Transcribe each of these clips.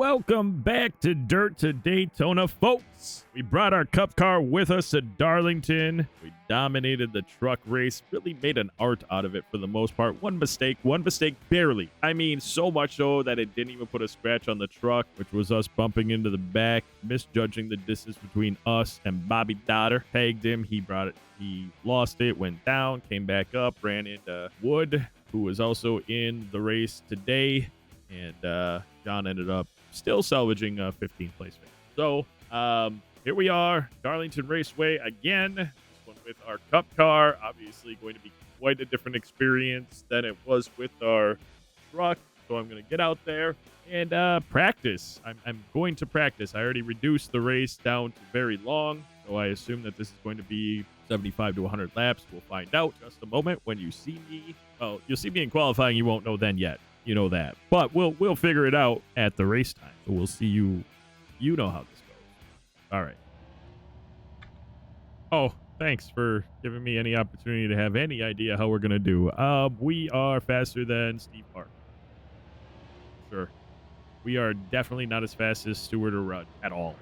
Welcome back to Dirt to Daytona, folks. We brought our cup car with us to Darlington. We dominated the truck race, really made an art out of it for the most part. One mistake barely. I mean, so much so that it didn't even put a scratch on the truck, which was us bumping into the back, misjudging the distance between us and Bobby Dotter. Tagged him, he lost it, went down, came back up, ran into Wood, who was also in the race today, and John ended up still salvaging 15th place. So here we are, Darlington Raceway again. This one with our cup car. Obviously going to be quite a different experience than it was with our truck. So I'm going to get out there and practice. I'm going to practice. I already reduced the race down to very long. So I assume that this is going to be 75 to 100 laps. We'll find out just a moment when you see me. Well, you'll see me in qualifying. You won't know then yet. You know that. But we'll figure it out at the race time. So we'll see you. You know how this goes. All right. Oh, thanks for giving me any opportunity to have any idea how we're going to do. We are faster than Steve Park. Sure. We are definitely not as fast as Stewart or Rudd at all.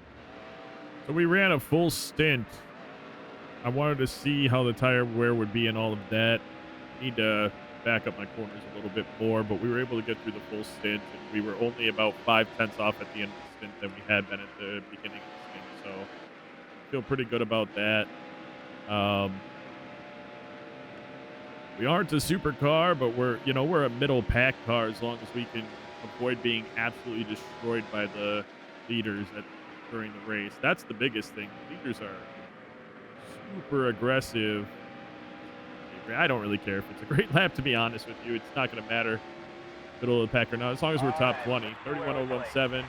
So we ran a full stint. I wanted to see how the tire wear would be and all of that. Need to back up my corners a little bit more, but we were able to get through the full stint, and we were only about 5/10 off at the end of the stint than we had been at the beginning of the stint, so I feel pretty good about that. We aren't a supercar, but we're a middle pack car as long as we can avoid being absolutely destroyed by the leaders during the race. That's the biggest thing. The leaders are super aggressive. I don't really care if it's a great lap, to be honest with you. It's not going to matter middle of the pack or not, as long as we're top 20. 31.017.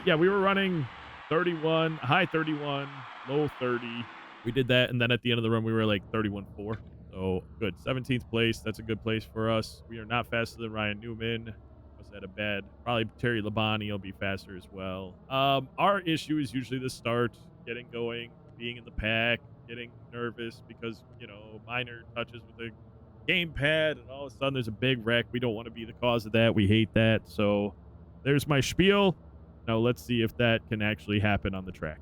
Yeah, we were running 31, high 31, low 30. We did that, and then at the end of the run, we were like 31.4. So good. 17th place. That's a good place for us. We are not faster than Ryan Newman. Was that a bad? Probably Terry Labonte will be faster as well. Our issue is usually the start, getting going, being in the pack, getting nervous because, minor touches with the gamepad, and all of a sudden there's a big wreck. We don't want to be the cause of that. We hate that. So there's my spiel. Now let's see if that can actually happen on the track.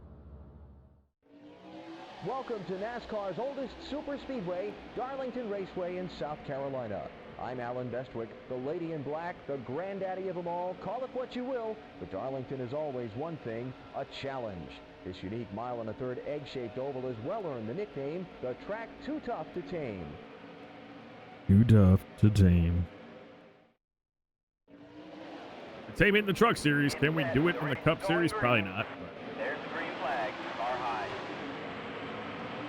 Welcome to NASCAR's oldest super speedway, Darlington Raceway in South Carolina. I'm Alan Bestwick, the lady in black, the granddaddy of them all. Call it what you will, but Darlington is always one thing, a challenge. This unique mile-and-a-third egg-shaped oval has well earned the nickname, the track too tough to tame. Too tough to tame. To tame it in the Truck Series. Can we do it in the Cup Series? Probably not. There's the green flag. Car high.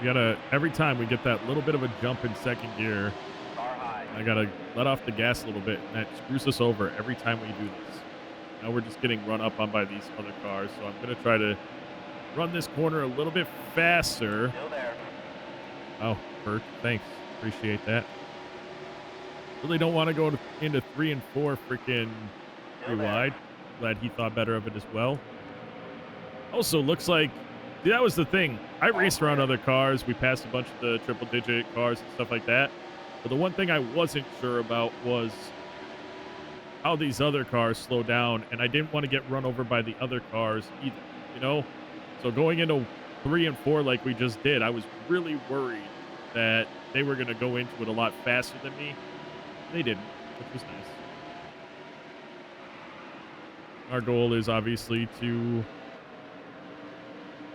We gotta, every time we get that little bit of a jump in second gear, Car high. I gotta let off the gas a little bit, and that screws us over every time we do this. Now we're just getting run up on by these other cars, so I'm gonna try to run this corner a little bit faster. Still there. Oh, Bert, thanks. Appreciate that. Really don't want to go into 3 and 4 freaking three wide. Glad he thought better of it as well. Also, looks like, see, that was the thing. I raced around other cars. We passed a bunch of the triple-digit cars and stuff like that. But the one thing I wasn't sure about was how these other cars slow down, and I didn't want to get run over by the other cars either, So going into 3 and 4 like we just did, I was really worried that they were going to go into it a lot faster than me. They didn't, which was nice. Our goal is obviously to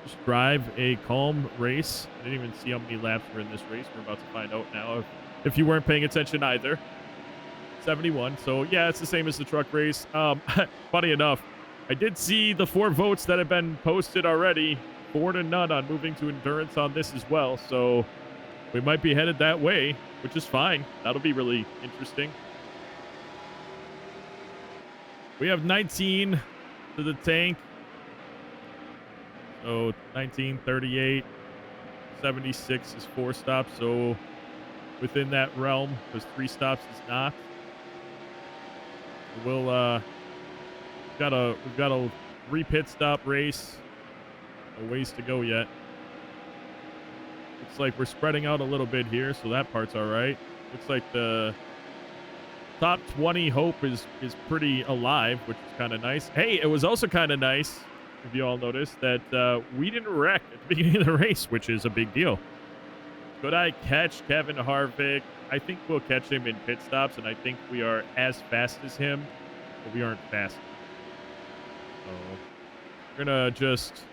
just drive a calm race. I didn't even see how many laps were in this race. We're about to find out now if you weren't paying attention either. 71. So, yeah, it's the same as the truck race. Funny enough, I did see the 4 votes that have been posted already. 4 to none on moving to endurance on this as well. So we might be headed that way, which is fine. That'll be really interesting. We have 19 to the tank. So 19, 38, 76 is 4 stops. So within that realm, because 3 stops is not. We'll we've got a 3 pit stop race. No ways to go yet. Looks like we're spreading out a little bit here, so that part's all right. Looks like the top 20 hope is pretty alive, which is kind of nice. Hey, it was also kind of nice, if you all noticed, that we didn't wreck at the beginning of the race, which is a big deal. Could I catch Kevin Harvick? I think we'll catch him in pit stops, and I think we are as fast as him, but we aren't fast. So we're going to just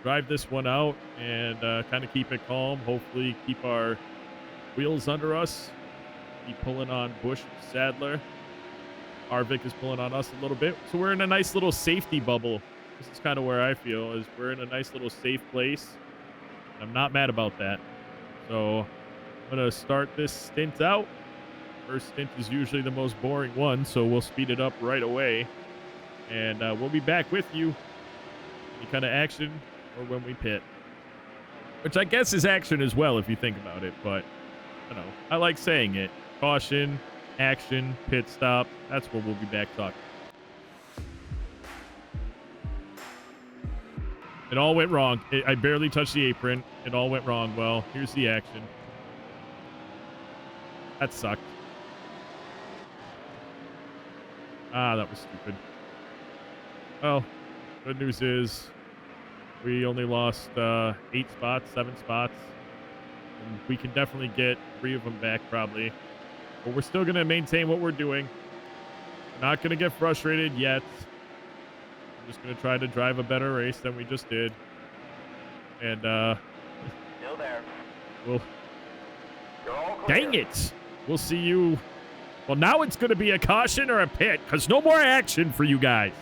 drive this one out and kind of keep it calm. Hopefully keep our wheels under us. Keep pulling on Busch and Sadler. Harvick is pulling on us a little bit. So we're in a nice little safety bubble. This is kind of where I feel, is we're in a nice little safe place. I'm not mad about that. So I'm going to start this stint out. First stint is usually the most boring one, so we'll speed it up right away. And we'll be back with you. Any kind of action or when we pit. Which I guess is action as well if you think about it, but I don't know. I like saying it. Caution, action, pit stop. That's where we'll be back talking. It all went wrong. I barely touched the apron. It all went wrong. Well, here's the action. That sucked. Ah, that was stupid. Well, good news is we only lost 8 spots, 7 spots. And we can definitely get 3 of them back probably. But we're still going to maintain what we're doing. We're not going to get frustrated yet. I'm just going to try to drive a better race than we just did. And, Still there. we'll... You're all clear. Dang it! We'll see you... Well, now it's going to be a caution or a pit, because no more action for you guys.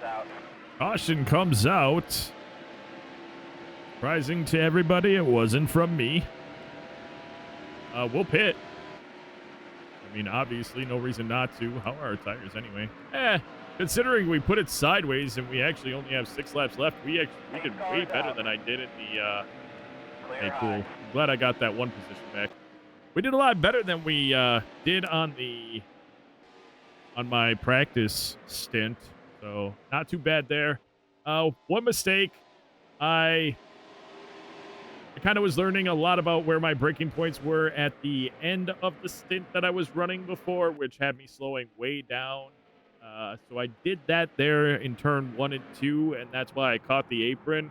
Out. Caution comes out. Surprising to everybody, it wasn't from me. We'll pit. I mean, obviously, no reason not to. How are our tires anyway? Considering we put it sideways and we actually only have 6 laps left, we did way better than I did in the... Hey, cool. I'm glad I got that one position back. We did a lot better than we did on my practice stint. So, not too bad there. One mistake. I kind of was learning a lot about where my braking points were at the end of the stint that I was running before, which had me slowing way down. So I did that there in turn 1 and 2, and that's why I caught the apron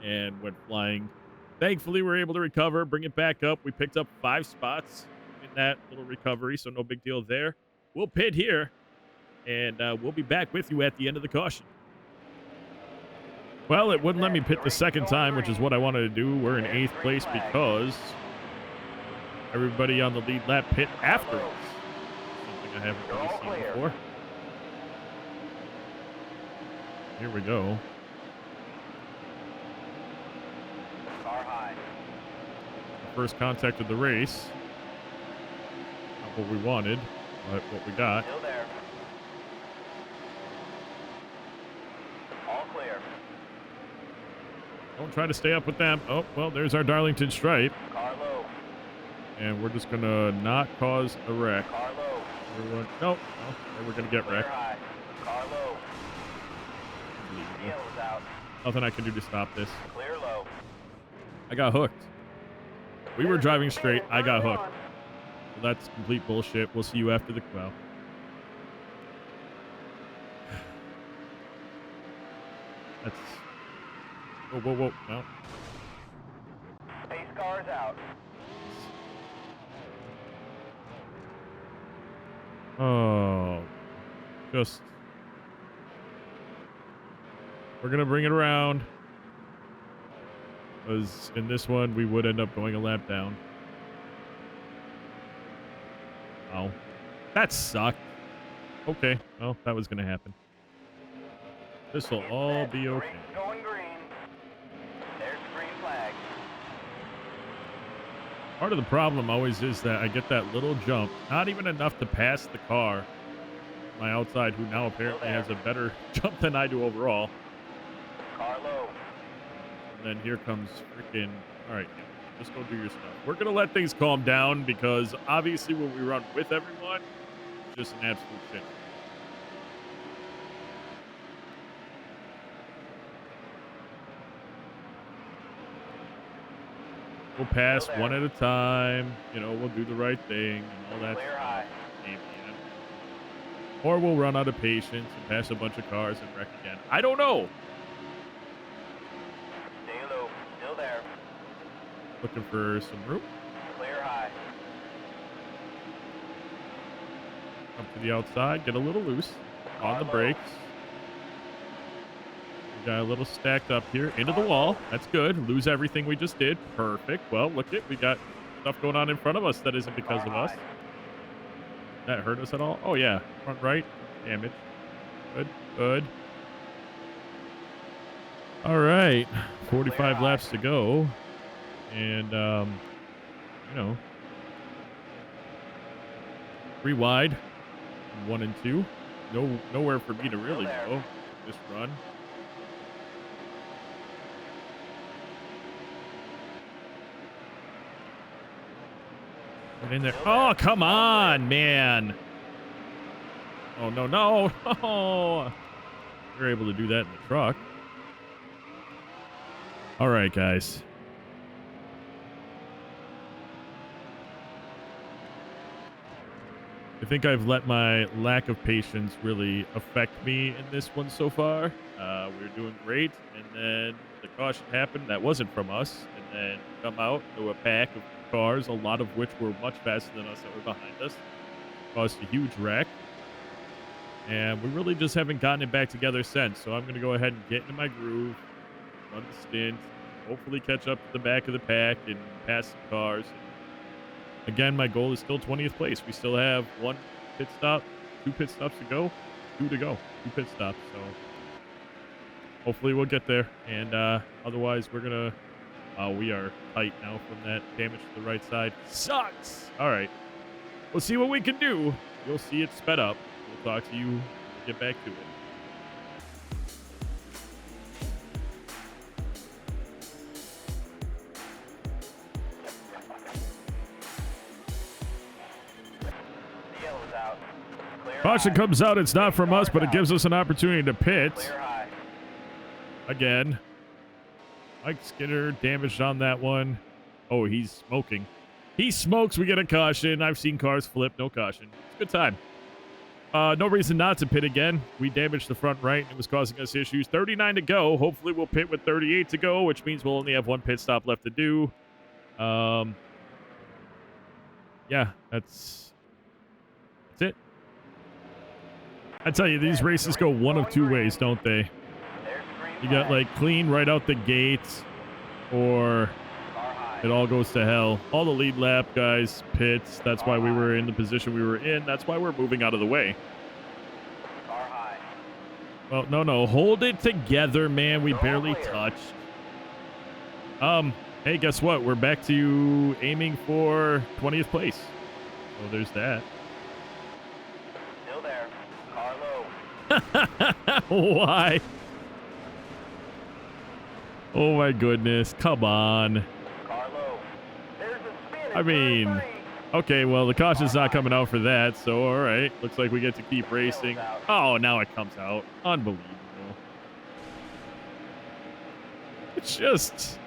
and went flying. Thankfully, we were able to recover, bring it back up. We picked up 5 spots in that little recovery, so no big deal there. We'll pit here. And we'll be back with you at the end of the caution. Well, it wouldn't let me pit the second time, which is what I wanted to do. We're in 8th place because everybody on the lead lap pit after us. Something I haven't really seen before. Here we go. Car high. First contact of the race. Not what we wanted, but what we got. Still there. All clear. Don't try to stay up with them. Oh, well, there's our Darlington stripe. Car low. And we're just going to not cause a wreck. Car low. Everyone, nope. No, we're going to get Clear wrecked. high. Car low. Yellow's out. Nothing I can do to stop this. Clear low. I got hooked. We were driving straight. I got hooked. So that's complete bullshit. We'll see you after the... Well. That's... Whoa, whoa, whoa. No. Pace car's out. Oh. Just... We're going to bring it around. Because in this one, we would end up going a lap down. Oh. That sucked. Okay. Well, that was going to happen. This will all be okay. Going green. There's the green flag. Part of the problem always is that I get that little jump, not even enough to pass the car on my outside, who now apparently has a better jump than I do overall. Car low. And then here comes freaking, all right, just go do your stuff. We're going to let things calm down because obviously when we run with everyone, it's just an absolute shit. We'll pass one at a time. You know, we'll do the right thing and all that Clear stuff. high. Maybe, you know. Or we'll run out of patience and pass a bunch of cars and wreck again. I don't know. Stay low. Still there. Looking for some room. Clear high. Up to the outside. Get a little loose. On the brakes. We got a little stacked up here. Into the wall. That's good. Lose everything we just did. Perfect. Well, look it. We got stuff going on in front of us that isn't because of us. That hurt us at all? Oh, yeah. Front right. Damage. Good. Good. All right. 45 laps to go. And, you know, 3 wide. 1 and 2. Nowhere for me to really go. Just run. Get in there. Oh, come on, man. Oh, no, no. Oh. You're able to do that in the truck. All right, guys. I think I've let my lack of patience really affect me in this one so far. We were doing great, and then the caution happened. That wasn't from us. And then come out to a pack of cars, a lot of which were much faster than us that were behind us. Caused a huge wreck. And we really just haven't gotten it back together since. So I'm going to go ahead and get into my groove, run the stint, hopefully catch up to the back of the pack and pass some cars. Again, my goal is still 20th place. We still have 1 pit stop, 2 pit stops to go, 2 to go, 2 pit stops. So hopefully we'll get there. And otherwise, we're going to, we are tight now from that damage to the right side. Sucks. All right. We'll see what we can do. You'll see it sped up. We'll talk to you when we get back to it. Caution comes out. It's not from us, but it gives us an opportunity to pit. Again. Mike Skinner damaged on that one. Oh, he's smoking. He smokes. We get a caution. I've seen cars flip. No caution. It's a good time. No reason not to pit again. We damaged the front right, and it was causing us issues. 39 to go. Hopefully we'll pit with 38 to go, which means we'll only have 1 pit stop left to do. Yeah, that's it. I tell you, these races go one of 2 ways, don't they? You got like clean right out the gate, or it all goes to hell. All the lead lap guys pits. That's why we were in the position we were in. That's why we're moving out of the way. Well, no. Hold it together, man. We barely touched. Hey, guess what? We're back to aiming for 20th place. So there's that. Still there. Car low. Why? Oh my goodness. Come on. Car low. There's a spin. I mean, okay, well, the caution's not coming out for that, so all right. Looks like we get to keep racing. Oh, now it comes out. Unbelievable. It's just...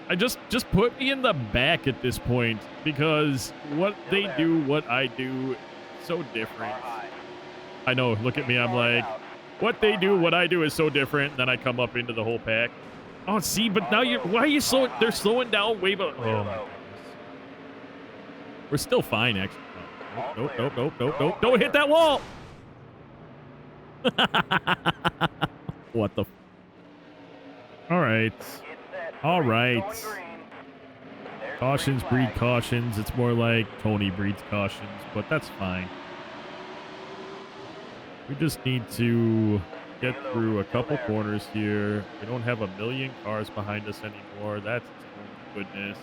just put me in the back at this point, because what they do, what I do, so different. I know, look at me, I'm like, what they do, what I do is so different, and then I come up into the whole pack. Oh, see, but now why are you slowing? They're slowing down way below. Oh, my goodness. We're still fine, actually. Nope. Don't hit that wall. What the? All right. Cautions breed cautions. It's more like Tony breeds cautions, but that's fine. We just need to get through a couple corners here. We don't have a million cars behind us anymore. That's goodness.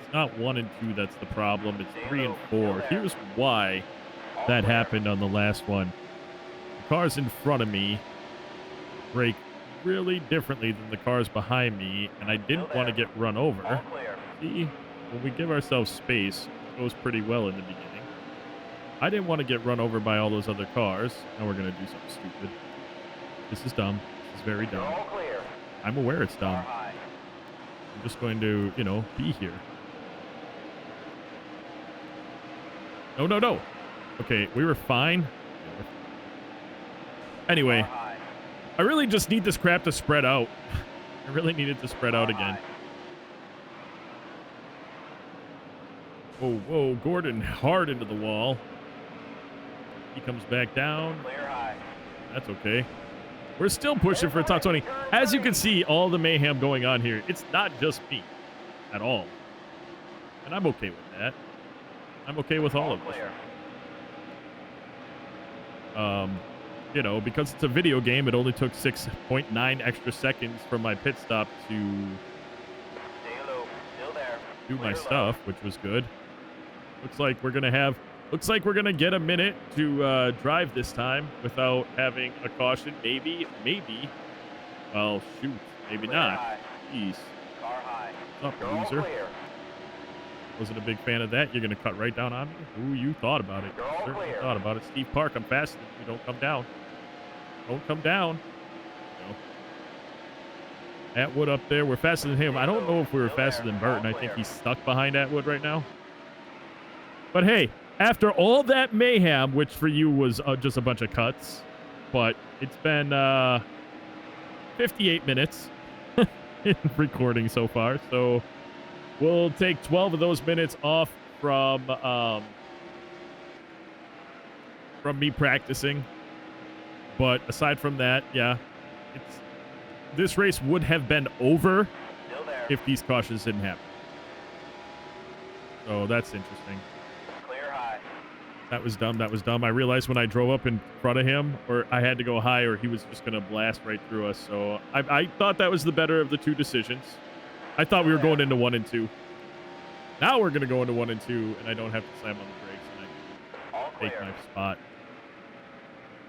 Let's not 1 and 2 that's the problem. It's 3 and 4. Here's why that happened on the last one. The cars in front of me brake really differently than the cars behind me, and I didn't want to get run over. All clear. See, when we give ourselves space, it goes pretty well in the beginning. I didn't want to get run over by all those other cars. Now we're going to do something stupid. This is dumb. This is very You're dumb. all clear. I'm aware it's Car dumb. high. I'm just going to, be here. No, no, no. Okay, we were fine. Anyway, Car high. I really just need this crap to spread out. I really need it to spread out again. High. Whoa, whoa, Gordon hard into the wall. He comes back down. Clear high. That's okay. We're still pushing for a top 20. As you can see, all the mayhem going on here, it's not just me at all. And I'm okay with that. I'm okay with all of this. Clear. Because it's a video game, it only took 6.9 extra seconds from my pit stop to Stay low. Still there. do my Clear low. stuff, which was good. Looks like we're gonna get a minute to drive this time without having a caution. Maybe. Well, shoot, maybe Clear not. high. Jeez, Car high. what's up, You're all loser? clear. Wasn't a big fan of that. You're gonna cut right down on me. Ooh, you thought about it. You're all Certainly clear. thought about it. Steve Park, I'm faster than you. Don't come down. Don't come down. No. Atwood up there. We're faster than him. I don't know if we were faster than Burton. I think he's stuck behind Atwood right now. But hey, after all that mayhem, which for you was just a bunch of cuts, but it's been 58 minutes in recording so far. So we'll take 12 of those minutes off from me practicing. But aside from that, yeah, this race would have been over Still there. if these cautions didn't happen. So that's interesting. Clear high. That was dumb. That was dumb. I realized when I drove up in front of him, or I had to go high, or he was just going to blast right through us. So I thought that was the better of the two decisions. I thought we were going into 1 and 2. Now we're going to go into 1 and 2, and I don't have to slam on the brakes, and I All can take clear. my spot.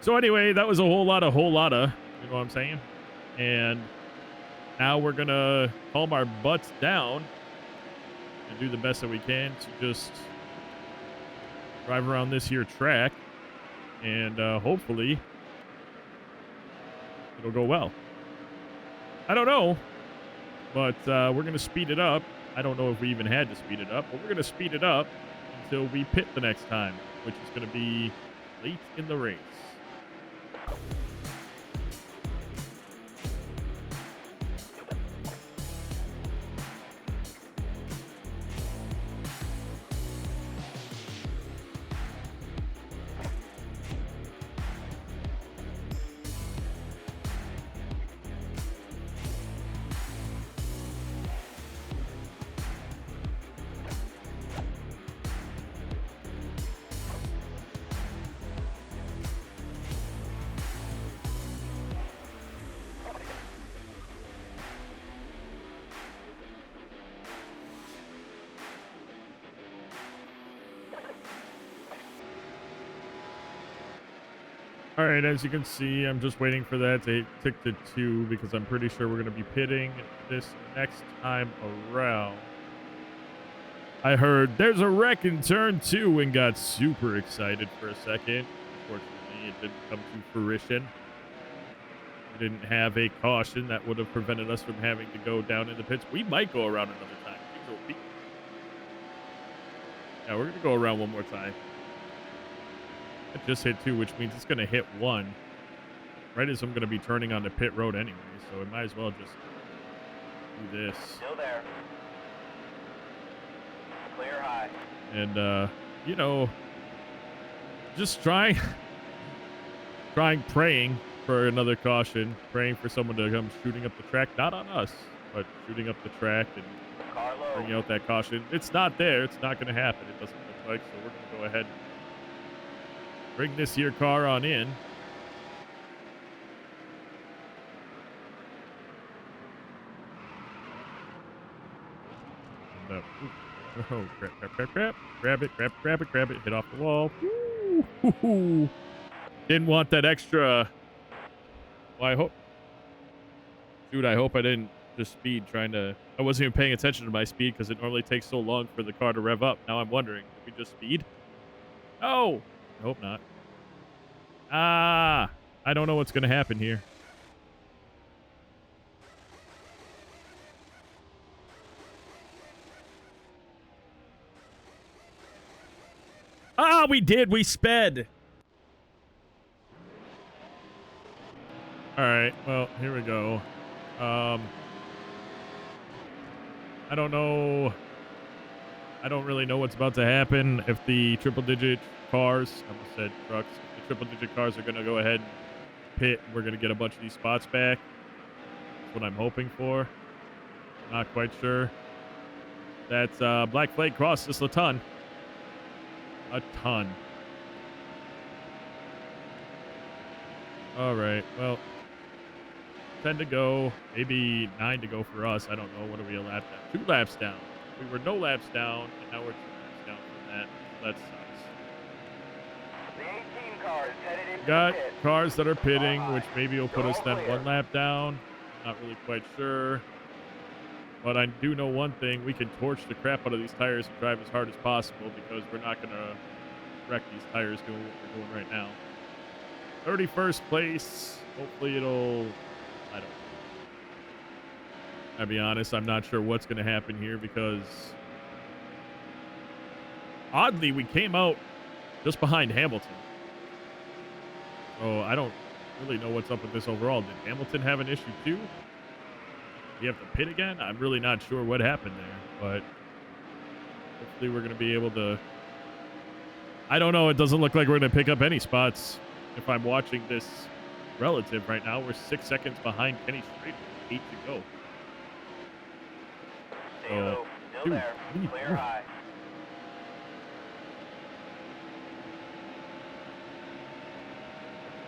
So anyway, that was a whole lot of, you know what I'm saying? And now we're going to calm our butts down and do the best that we can to just drive around this here track, and hopefully it'll go well. I don't know, but we're going to speed it up. I don't know if we even had to speed it up, but we're going to speed it up until we pit the next time, which is going to be late in the race. All right, as you can see, I'm just waiting for that to tick to 2 because I'm pretty sure we're going to be pitting this next time around. I heard there's a wreck in turn 2 and got super excited for a second. Unfortunately, it didn't come to fruition. We didn't have a caution that would have prevented us from having to go down in the pits. We might go around another time. Yeah, we're going to go around one more time. It just hit 2, which means it's going to hit 1 right as I'm going to be turning onto pit road anyway, so I might as well just do this. Still there. Clear high. And, just praying for another caution, praying for someone to come shooting up the track, not on us, but shooting up the track and Car low. bringing out that caution. It's not there. It's not going to happen. It doesn't look like, so we're going to go ahead and bring this here car on in. And, Oh, grab it, grab it, hit off the wall. Woo, hoo, hoo. Didn't want that extra. Well, I hope. Dude, I hope I didn't just speed trying to. I wasn't even paying attention to my speed because it normally takes so long for the car to rev up. Now I'm wondering, did we just speed? Oh, I hope not. Ah, I don't know what's going to happen here. Ah, we did. We sped. All right. Well, here we go. I don't know. I don't really know what's about to happen if the triple-digit cars, I almost said trucks, if the triple-digit cars are going to go ahead and pit. We're going to get a bunch of these spots back. That's what I'm hoping for. Not quite sure. That's Black Flag Cross, just a ton. A ton. All right, well, 10 to go, maybe 9 to go for us. I don't know. What are we a lap down? 2 laps down. We were no laps down, and now we're 2 laps down from that. That sucks. The 18 cars headed into Got the pit. cars that are pitting, which maybe will put Go us then clear. 1 lap down. Not really quite sure. But I do know one thing. We can torch the crap out of these tires and drive as hard as possible because we're not going to wreck these tires doing what we're doing right now. 31st place. Hopefully it'll... I don't know. I'll be honest, I'm not sure what's going to happen here because oddly we came out just behind Hamilton. So I don't really know what's up with this overall. Did Hamilton have an issue too? We have to pit again? I'm really not sure what happened there, but hopefully we're going to be able to... I don't know. It doesn't look like we're going to pick up any spots if I'm watching this relative right now. We're 6 seconds behind Kenny Strader. 8 to go. Stay low. Still dude, there. what are you Clear doing? high.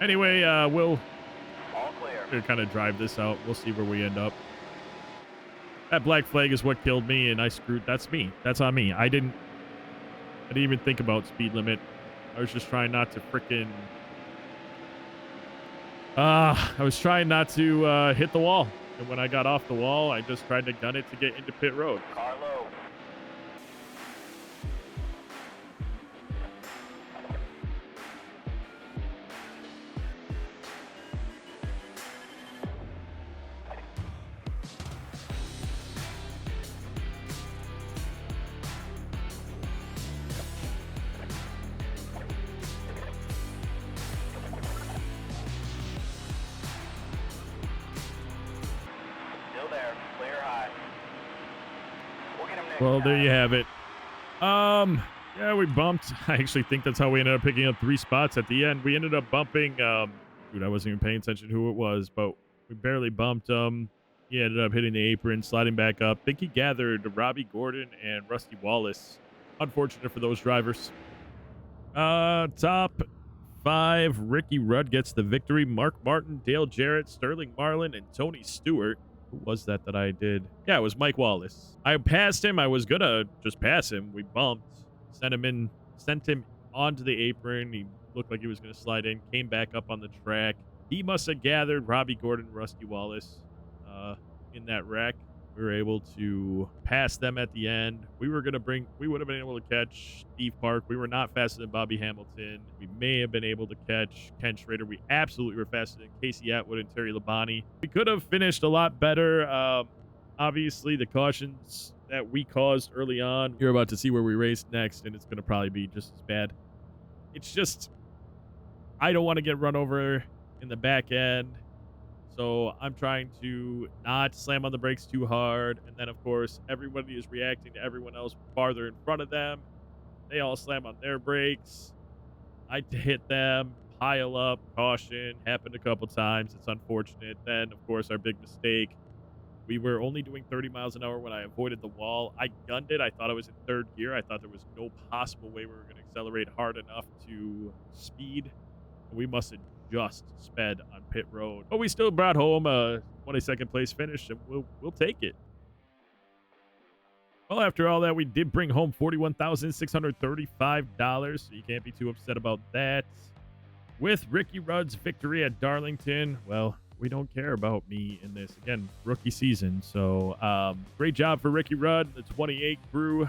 Anyway, we'll All clear. kind of drive this out. We'll see where we end up. That black flag is what killed me, and I screwed. That's me. That's on me. I didn't even think about speed limit. I was just trying not to frickin'... I was trying not to hit the wall. And when I got off the wall, I just tried to gun it to get into pit road. Car low. Still there. Clear high. We'll get him next Well, there time. you have it. Yeah, we bumped. I actually think that's how we ended up picking up 3 spots at the end. We ended up bumping, dude, I wasn't even paying attention to who it was, but we barely bumped him. He ended up hitting the apron, sliding back up. I think he gathered Robbie Gordon and Rusty Wallace. Unfortunate for those drivers. Top 5, Ricky Rudd gets the victory. Mark Martin, Dale Jarrett, Sterling Marlin, and Tony Stewart. Who was that I did? Yeah, it was Mike Wallace. I passed him. I was gonna just pass him. We bumped. Sent him onto the apron. He looked like he was gonna slide in. Came back up on the track. He must have gathered Robbie Gordon, Rusty Wallace in that wreck. We were able to pass them at the end. We would have been able to catch Steve Park. We were not faster than Bobby Hamilton. We may have been able to catch Ken Schrader. We absolutely were faster than Casey Atwood and Terry Labonte. We could have finished a lot better. Obviously, the cautions that we caused early on, you're about to see where we race next, and it's going to probably be just as bad. It's just, I don't want to get run over in the back end. So I'm trying to not slam on the brakes too hard. And then, of course, everybody is reacting to everyone else farther in front of them. They all slam on their brakes. I hit them, pile up, caution, happened a couple times. It's unfortunate. Then, of course, our big mistake. We were only doing 30 miles an hour when I avoided the wall. I gunned it. I thought I was in 3rd gear. I thought there was no possible way we were going to accelerate hard enough to speed. We must have just sped on pit road, but we still brought home a 22nd place finish, and we'll take it. Well, after all that, we did bring home $41,635, so you can't be too upset about that. With Ricky Rudd's victory at Darlington, well, we don't care about me in this. Again, rookie season. So great job for Ricky Rudd. The 28 crew,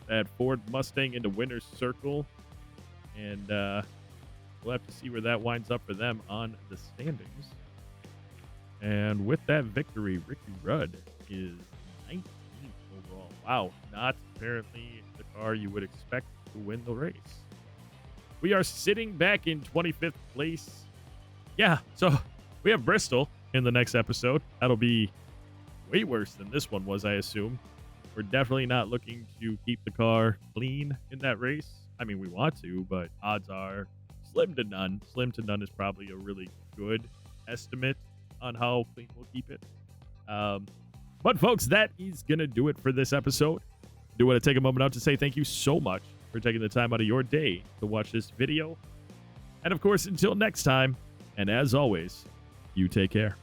that Ford Mustang into winner's circle. And we'll have to see where that winds up for them on the standings. And with that victory, Ricky Rudd is 19th overall. Wow, not apparently the car you would expect to win the race. We are sitting back in 25th place. Yeah, so we have Bristol in the next episode. That'll be way worse than this one was, I assume. We're definitely not looking to keep the car clean in that race. I mean, we want to, but odds are slim to none. Slim to none is probably a really good estimate on how clean we'll keep it. But folks, that is going to do it for this episode. I do want to take a moment out to say thank you so much for taking the time out of your day to watch this video. And of course, until next time, and as always, you take care.